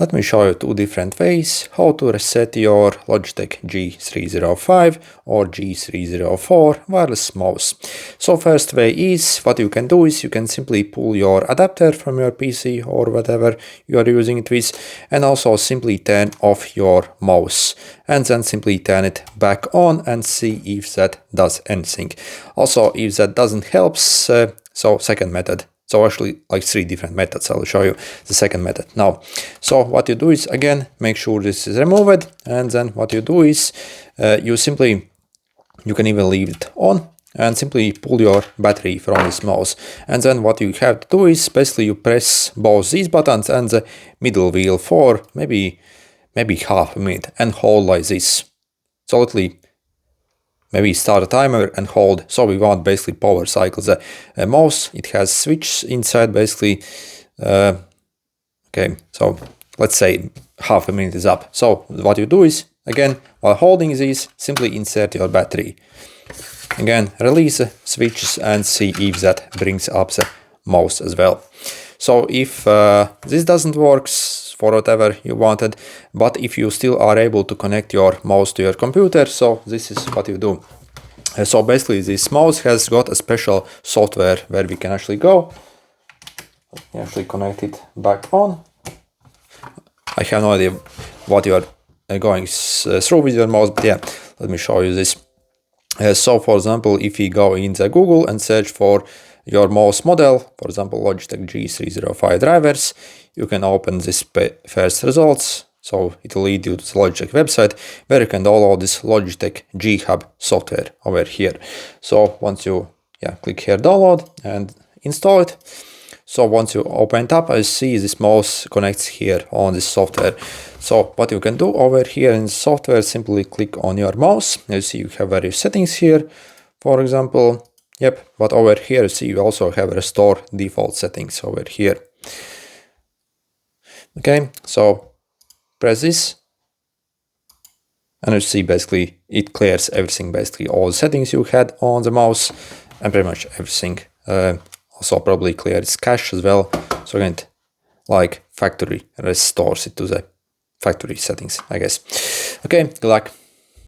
Let me show you two different ways how to reset your Logitech G305 or G304 wireless mouse. So first way is, what you can do is you can simply pull your adapter from your PC or whatever you are using it with, and also simply turn off your mouse and then simply turn it back on and see if that does anything. Also, if that doesn't help, so second method. So actually like three different methods. I'll show you the second method now. So what you do is, again, make sure this is removed, and then what you do is you can even leave it on and simply pull your battery from this mouse. And then what you have to do is basically you press both these buttons and the middle wheel for maybe half a minute and hold like this. So literally maybe start a timer and hold. So we want basically power cycle the mouse. It has switch inside basically. Okay, so let's say half a minute is up. So what you do is, again, while holding this, simply insert your battery. Again, release the switches and see if that brings up the mouse as well. So if this doesn't work for whatever you wanted, but if you still are able to connect your mouse to your computer, so this is what you do. So basically this mouse has got a special software where we can actually go. Let me actually connect it back on. I have no idea what you are going through with your mouse, but yeah, let me show you this. So for example, if you go in the Google and search for your mouse model, for example, Logitech G305 drivers, you can open this first results. So it will lead you to the Logitech website where you can download this Logitech G Hub software over here. So once you click here download and install it. So once you open it up, I see this mouse connects here on this software. So what you can do over here in the software, simply click on your mouse. You see you have various settings here, for example. Yep, but over here you see you also have restore default settings over here. Okay, so press this and you see basically it clears everything, basically all the settings you had on the mouse and pretty much everything. Also probably clears cache as well. So again, like factory restores it to the factory settings, I guess. Okay, good luck.